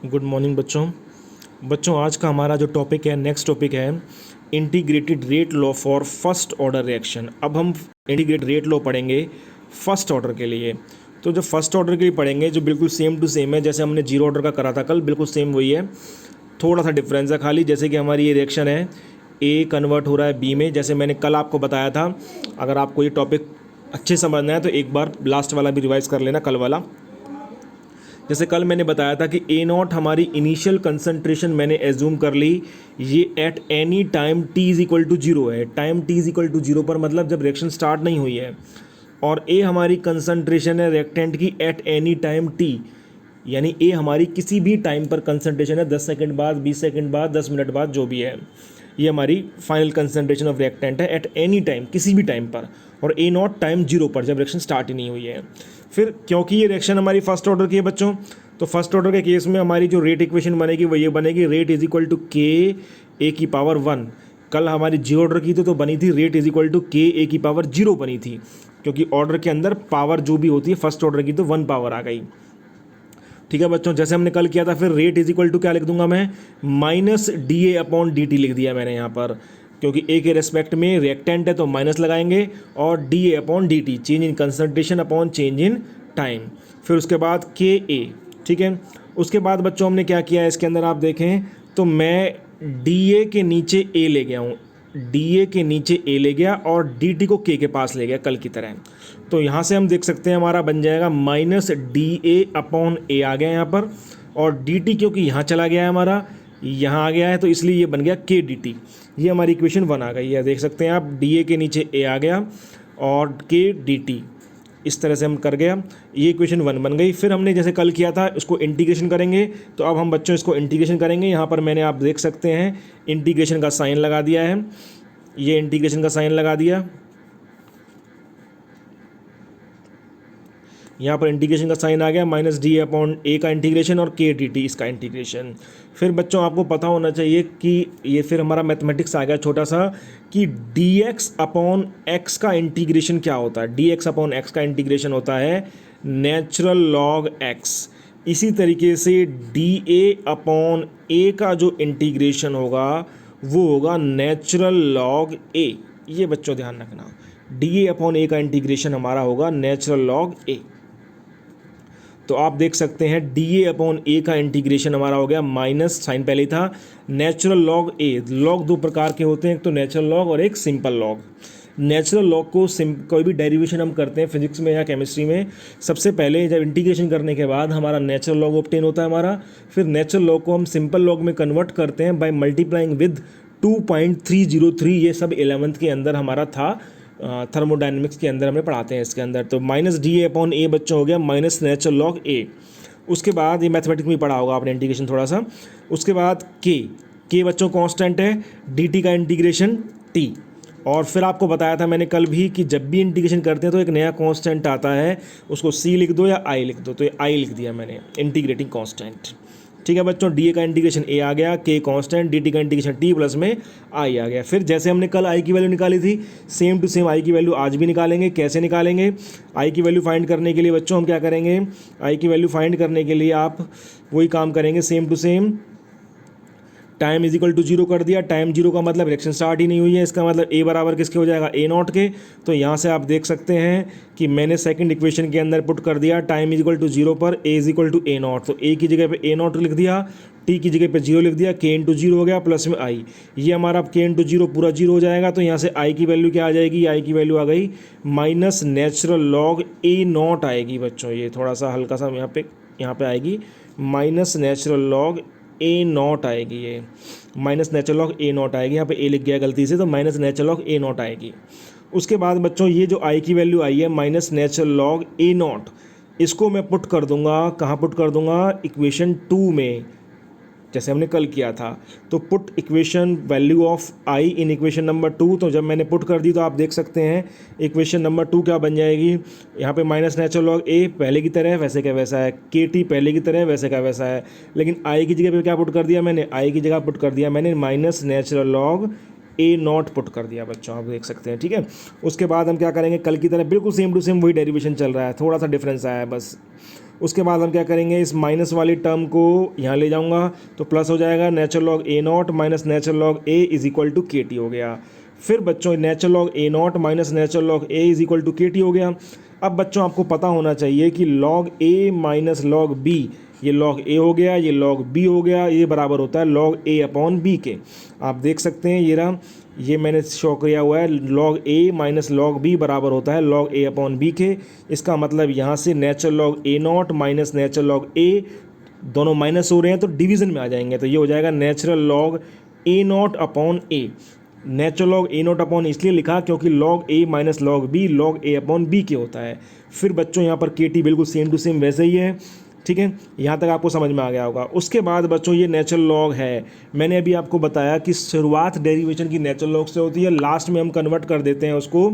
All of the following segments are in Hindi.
गुड मॉर्निंग बच्चों आज का हमारा जो टॉपिक है, नेक्स्ट टॉपिक है integrated rate law for first order reaction. अब हम इंटीग्रेटेड रेट लॉ पढ़ेंगे फर्स्ट ऑर्डर के लिए। तो जो फर्स्ट ऑर्डर के लिए पढ़ेंगे, जो बिल्कुल सेम टू सेम है, जैसे हमने जीरो ऑर्डर का करा था कल, बिल्कुल सेम वही है, थोड़ा सा डिफरेंस है खाली। जैसे कि हमारी ये रिएक्शन है, ए कन्वर्ट हो रहा है बी में, जैसे मैंने कल आपको बताया था। अगर आपको ये टॉपिक अच्छे समझना है तो एक बार लास्ट वाला भी रिवाइज कर लेना, कल वाला। जैसे कल मैंने बताया था कि ए नॉट हमारी इनिशियल कंसंट्रेशन मैंने एज्यूम कर ली, ये at any time t is equal to zero है। Time t is equal to zero पर मतलब जब रिएक्शन स्टार्ट नहीं हुई है। और ए हमारी कंसंट्रेशन है रिएक्टेंट की एट एनी टाइम टी, यानी ए हमारी किसी भी टाइम पर कंसंट्रेशन है, 10 सेकंड बाद, 20 सेकंड बाद, 10 मिनट बाद, जो भी है। ये हमारी फाइनल कंसंट्रेशन ऑफ रिएक्टेंट है एट एनी टाइम, किसी भी टाइम पर। और ए नॉट टाइम जीरो पर, जब रिएक्शन स्टार्ट ही नहीं हुई है। फिर क्योंकि ये रिएक्शन हमारी फर्स्ट ऑर्डर की है बच्चों, तो फर्स्ट ऑर्डर के केस में हमारी जो रेट इक्वेशन बनेगी वो ये बनेगी, रेट इज इक्वल टू के ए की पावर 1। कल हमारी जी ऑर्डर की तो बनी थी रेट इज इक्वल टू के ए की पावर 0 बनी थी, क्योंकि ऑर्डर के अंदर पावर जो भी होती है फर्स्ट ऑर्डर की तो 1 पावर आ गई। ठीक है बच्चों, जैसे हमने कल किया था। फिर रेट इज इक्वल टू क्या लिख दूंगा मैं, minus D A upon D T लिख दिया मैंने यहाँ पर, क्योंकि ए के रेस्पेक्ट में रिएक्टेंट है तो माइनस लगाएंगे, और D A upon D T, change in concentration upon change in time. फिर उसके बाद के ए, ठीक है। उसके बाद बच्चों हमने क्या किया है इसके अंदर, आप देखें तो मैं डी ए के नीचे ए ले गया हूँ, डी ए के नीचे ए ले गया और डी टी को के पास ले गया कल की तरह। तो यहाँ से हम देख सकते हैं हमारा बन जाएगा माइनस डी ए अपॉन ए आ गया यहाँ पर, और डी टी क्योंकि यहाँ चला गया है हमारा, यहाँ आ गया है, तो इसलिए ये बन गया के डी टी। ये हमारी इक्वेशन 1 आ गई है, देख सकते हैं आप, डी ए के नीचे ए आ गया और के डी टी, इस तरह से हम कर गया, ये इक्वेशन 1 बन गई। फिर हमने जैसे कल किया था इसको इंटीग्रेशन करेंगे, तो अब हम बच्चों इसको इंटीग्रेशन करेंगे। यहाँ पर मैंने, आप देख सकते हैं, इंटीग्रेशन का साइन लगा दिया है, ये इंटीग्रेशन का साइन लगा दिया, यहाँ पर इंटीग्रेशन का साइन आ गया, माइनस डी अपॉन ए का इंटीग्रेशन और के डी टी इसका इंटीग्रेशन। फिर बच्चों आपको पता होना चाहिए कि ये फिर हमारा मैथमेटिक्स आ गया छोटा सा, कि डी एक्स अपॉन एक्स का इंटीग्रेशन क्या होता है। डी एक्स अपॉन एक्स का इंटीग्रेशन होता है नेचुरल लॉग एक्स। इसी तरीके से डी ए अपॉन ए का जो इंटीग्रेशन होगा वो होगा नेचुरल लॉग ए। ये बच्चों ध्यान रखना, डी ए अपॉन ए का इंटीग्रेशन हमारा होगा नेचुरल लॉग ए। तो आप देख सकते हैं डी ए अपॉन ए का इंटीग्रेशन हमारा हो गया, माइनस साइन पहले ही था, नेचुरल लॉग ए। लॉग दो प्रकार के होते हैं, एक तो नेचुरल लॉग और एक सिंपल लॉग। नेचुरल लॉग को कोई भी डेरिवेशन हम करते हैं फिजिक्स में या केमिस्ट्री में, सबसे पहले जब इंटीग्रेशन करने के बाद हमारा नेचुरल लॉग ऑब्टेन होता है हमारा। फिर नेचुरल लॉग को हम सिंपल लॉग में कन्वर्ट करते हैं बाय मल्टीप्लाइंग विद 2.303। ये सब 11th के अंदर हमारा था, थर्मोडाइनमिक्स के अंदर हमें पढ़ाते हैं इसके अंदर। तो माइनस डी ए अपॉन ए बच्चों हो गया माइनस नेचुरल लॉग ए। उसके बाद ये मैथमेटिक्स में पढ़ा होगा आपने इंटीग्रेशन थोड़ा सा। उसके बाद के बच्चों कांस्टेंट है, डी टी का इंटीग्रेशन टी। और फिर आपको बताया था मैंने कल भी कि जब भी इंटीग्रेशन करते हैं तो एक नया कांस्टेंट आता है, उसको सी लिख दो या आई लिख दो, तो ये आई लिख दिया मैंने, इंटीग्रेटिंग कांस्टेंट। ठीक है बच्चों, डी ए का इंटीग्रेशन ए आ गया, के कांस्टेंट, डी टी का इंटीग्रेशन टी प्लस में आई आ गया। फिर जैसे हमने कल आई की वैल्यू निकाली थी, सेम टू सेम आई की वैल्यू आज भी निकालेंगे। कैसे निकालेंगे? आई की वैल्यू फाइंड करने के लिए बच्चों हम क्या करेंगे, आई की वैल्यू फाइंड करने के लिए आप वही काम करेंगे, same to same. Time is equal to zero कर दिया, टाइम जीरो का मतलब रिएक्शन स्टार्ट ही नहीं हुई है, इसका मतलब ए बराबर किसके हो जाएगा, ए नॉट के। तो यहाँ से आप देख सकते हैं कि मैंने सेकंड इक्वेशन के अंदर पुट कर दिया time is equal to zero पर A is equal to A naught. तो ए की जगह पे ए नॉट लिख दिया, टी की जगह पे जीरो लिख दिया, के इंटू जीरो हो गया प्लस में आई। ये हमारा के इंटू जीरो पूरा जीरो हो जाएगा, तो यहाँ से आई की वैल्यू क्या आ जाएगी, आई की वैल्यू आ गई minus natural log A not आएगी बच्चों। ये थोड़ा सा हल्का सा यहाँ पे आएगी, minus natural log A not आएगी, ये minus natural log A not आएगी। यहाँ पे ए लिख गया गलती से, तो minus natural log A not आएगी। उसके बाद बच्चों ये जो आई की वैल्यू आई है minus natural log A not, इसको मैं पुट कर दूंगा, कहाँ पुट कर दूंगा, इक्वेशन 2 में, जैसे हमने कल किया था। तो put equation value of I in equation number 2। तो जब मैंने पुट कर दी तो आप देख सकते हैं इक्वेशन नंबर 2 क्या बन जाएगी, यहाँ पे माइनस नेचुरल लॉग ए पहले की तरह वैसे क्या वैसा है, के टी पहले की तरह वैसे क्या वैसा है, लेकिन आई की जगह पे क्या पुट कर दिया मैंने, आई की जगह पुट कर दिया मैंने minus natural log A not put कर दिया बच्चों, आप देख सकते हैं। ठीक है, उसके बाद हम क्या करेंगे, कल की तरह बिल्कुल सेम टू सेम वही डेरिवेशन चल रहा है, थोड़ा सा डिफरेंस आया है बस। उसके बाद हम क्या करेंगे, इस माइनस वाली टर्म को यहाँ ले जाऊँगा तो प्लस हो जाएगा, natural log A naught minus natural log A is equal to K T हो गया। फिर बच्चों natural log A naught minus natural log A is equal to K T हो गया। अब बच्चों आपको पता होना चाहिए कि log A minus log B, ये लॉग ए हो गया, ये लॉग बी हो गया, ये बराबर होता है लॉग ए अपॉन बी के। आप देख सकते हैं ये रहा, ये मैंने शो किया हुआ है, log A minus log B बराबर होता है लॉग ए अपॉन बी के। इसका मतलब यहाँ से natural log A naught minus natural log A, दोनों माइनस हो रहे हैं तो डिवीज़न में आ जाएंगे, तो ये हो जाएगा natural log A naught upon A. Natural log A naught upon इसलिए लिखा क्योंकि log A minus log B log A upon B के होता है। फिर बच्चों यहाँ पर के टी बिल्कुल सेम टू सेम वैसे ही है, ठीक है, यहाँ तक आपको समझ में आ गया होगा। उसके बाद बच्चों ये नेचुरल लॉग है, मैंने अभी आपको बताया कि शुरुआत डेरिवेशन की नेचुरल लॉग से होती है, लास्ट में हम कन्वर्ट कर देते हैं उसको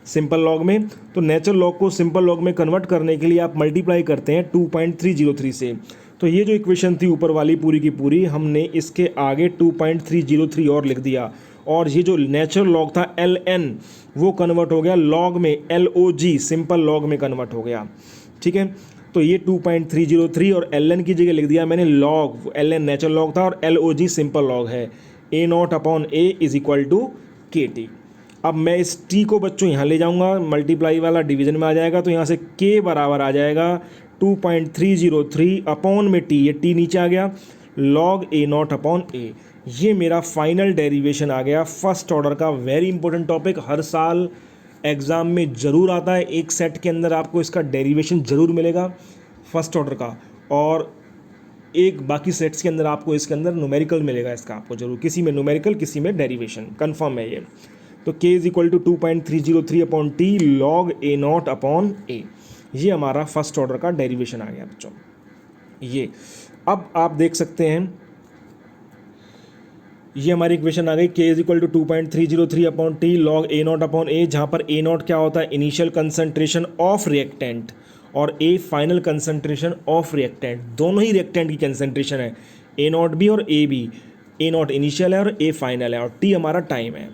सिंपल लॉग में। तो नेचुरल लॉग को सिंपल लॉग में कन्वर्ट करने के लिए आप मल्टीप्लाई करते हैं 2.303 से। तो ये जो इक्वेशन थी ऊपर वाली पूरी की पूरी, हमने इसके आगे 2.303 और लिख दिया, और ये जो नेचुरल लॉग था एल एन वो कन्वर्ट हो गया लॉग में L O G, simple log में कन्वर्ट हो गया, ठीक है। तो ये 2.303 और एल एन की जगह लिख दिया मैंने log, L N natural log था और L O G simple log है, A naught upon A is equal to K T. अब मैं इस टी को बच्चों यहाँ ले जाऊँगा, मल्टीप्लाई वाला डिवीजन में आ जाएगा, तो यहाँ से के बराबर आ जाएगा 2.303 अपॉन में टी, ये टी नीचे आ गया, log A naught upon A. ये मेरा फाइनल डेरिवेशन आ गया फर्स्ट ऑर्डर का। वेरी इंपॉर्टेंट टॉपिक, हर साल एग्ज़ाम में ज़रूर आता है, एक सेट के अंदर आपको इसका डेरिवेशन ज़रूर मिलेगा फर्स्ट ऑर्डर का, और एक बाकी सेट्स के अंदर आपको इसके अंदर न्यूमेरिकल मिलेगा इसका आपको ज़रूर, किसी में न्यूमेरिकल किसी में डेरिवेशन, कंफर्म है ये। तो k is equal to 2.303 upon T log A naught upon A, ये हमारा फर्स्ट ऑर्डर का डेरिवेशन आ गया बच्चों। ये अब आप देख सकते हैं ये हमारी इक्वेशन आ गई, k is equal to 2.303 upon T log A naught upon A, जहाँ पर ए नॉट क्या होता है, इनिशियल कंसंट्रेशन ऑफ रिएक्टेंट, और A final concentration of reactant, दोनों ही रिएक्टेंट की कंसंट्रेशन है, ए नॉट भी और A B, A naught initial है और ए फाइनल है, और टी हमारा टाइम है।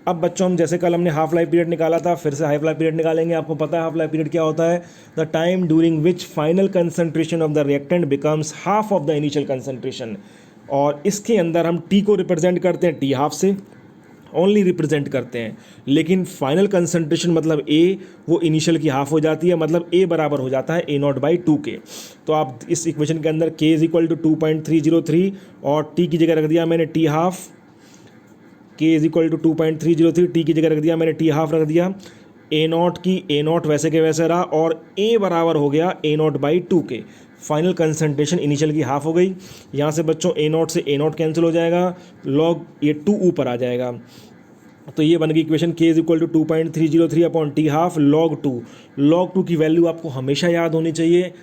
अब बच्चों हम जैसे कल हमने हाफ लाइफ पीरियड निकाला था, फिर से हाफ लाइफ पीरियड निकालेंगे। आपको पता है हाफ लाइफ पीरियड क्या होता है, the time during which final concentration of the reactant becomes half of the initial concentration, और इसके अंदर हम टी को रिप्रेजेंट करते हैं टी हाफ से, ओनली रिप्रेजेंट करते हैं, लेकिन फाइनल कंसंट्रेशन मतलब ए वो इनिशियल की हाफ हो जाती है, मतलब ए बराबर हो जाता है ए नॉट बाई 2 के। तो आप इस इक्वेशन के अंदर k इज इक्वल टू 2.303 और टी की जगह रख दिया मैंने T half, k is equal to 2.303, T की जगह रख दिया मैंने टी हाफ रख दिया, ए नॉट की ए नॉट वैसे के वैसे रहा, और ए बराबर हो गया ए नॉट बाई 2 के। फाइनल कंसंट्रेशन इनिशियल की हाफ हो गई, यहाँ से बच्चों ए नॉट से ए नॉट कैंसिल हो जाएगा, लॉग ये 2 ऊपर आ जाएगा, तो ये बन गई equation k is equal to 2.303 upon T half log 2। Log 2 की वैल्यू आपको हमेशा याद होनी चाहिए,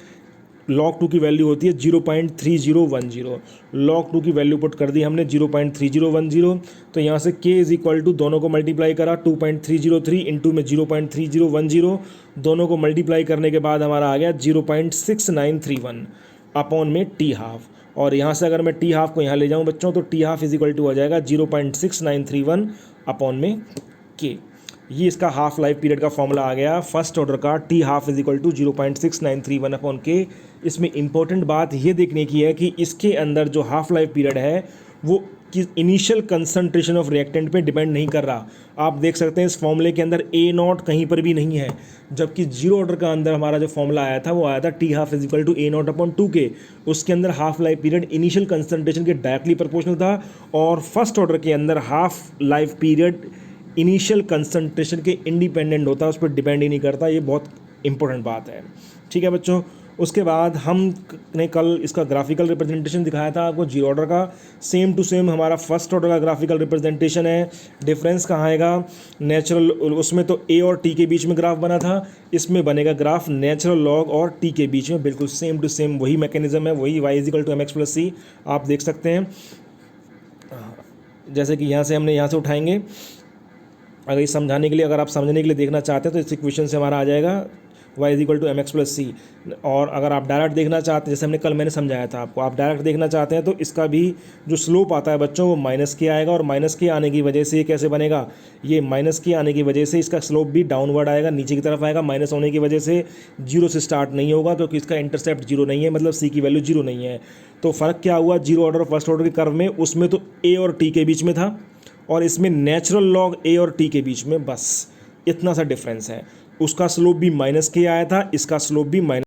लॉग 2 की वैल्यू होती है 0.3010, लॉग 2 की वैल्यू पुट कर दी हमने 0.3010, तो यहाँ से k इज इक्वल टू दोनों को मल्टीप्लाई करा 2.303 इंटू में 0.3010, दोनों को मल्टीप्लाई करने के बाद हमारा आ गया 0.6931 अपॉन में टी हाफ, और यहाँ से अगर मैं टी हाफ को यहाँ ले जाऊँ बच्चों तो T half is equal to हो जाएगा 0.6931 अपॉन में के। ये इसका हाफ लाइफ पीरियड का फॉर्मूला आ गया फर्स्ट ऑर्डर का, T half is equal to 0.6931 upon K. इसमें इंपॉर्टेंट बात ये देखने की है कि इसके अंदर जो हाफ लाइफ पीरियड है वो कि इनिशियल कंसंट्रेशन ऑफ रिएक्टेंट पे डिपेंड नहीं कर रहा। आप देख सकते हैं इस फॉर्मूले के अंदर ए नॉट कहीं पर भी नहीं है, जबकि जीरो ऑर्डर का अंदर हमारा जो फॉर्मूला आया था वो आया था T half is equal to A naught upon 2 K, उसके अंदर half life period initial concentration के डायरेक्टली प्रोपोर्शनल था, और फर्स्ट ऑर्डर के अंदर half life period initial concentration के इंडिपेंडेंट होता है, उस पर डिपेंड ही नहीं करता। ये बहुत इंपॉर्टेंट बात है, ठीक है बच्चों। उसके बाद हमने कल इसका ग्राफिकल रिप्रेजेंटेशन दिखाया था आपको जीरो ऑर्डर का, सेम टू सेम हमारा फर्स्ट ऑर्डर का ग्राफिकल रिप्रेजेंटेशन है। डिफरेंस कहाँ आएगा, नेचुरल, उसमें तो ए और टी के बीच में ग्राफ बना था, इसमें बनेगा ग्राफ नेचुरल लॉग और टी के बीच में, बिल्कुल सेम टू सेम वही मैकेनिज्म है, वही y is equal to mx plus C आप देख सकते हैं। जैसे कि यहाँ से हमने यहाँ से उठाएंगे, अगर ये समझाने के लिए, अगर आप समझने के लिए देखना चाहते हैं तो इस इक्वेशन से हमारा आ जाएगा y is equal to M X plus C. और अगर आप डायरेक्ट देखना चाहते हैं, जैसे मैंने समझाया था आपको, आप डायरेक्ट देखना चाहते हैं तो इसका भी जो स्लोप आता है बच्चों वो माइनस के आएगा, और माइनस के आने की वजह से ये कैसे बनेगा, ये माइनस के आने की वजह से इसका स्लोप भी डाउनवर्ड आएगा, नीचे की तरफ आएगा। माइनस होने की वजह से जीरो से स्टार्ट नहीं होगा क्योंकि इसका इंटरसेप्ट जीरो नहीं है, मतलब सी की वैल्यू जीरो नहीं है। तो फ़र्क क्या हुआ जीरो ऑर्डर और फर्स्ट ऑर्डर के कर्व में, उसमें तो ए और टी के बीच में था और इसमें नेचुरल लॉग ए और टी के बीच में, बस इतना सा डिफरेंस है। उसका स्लोप भी माइनस के आया था, इसका स्लोप भी माइनस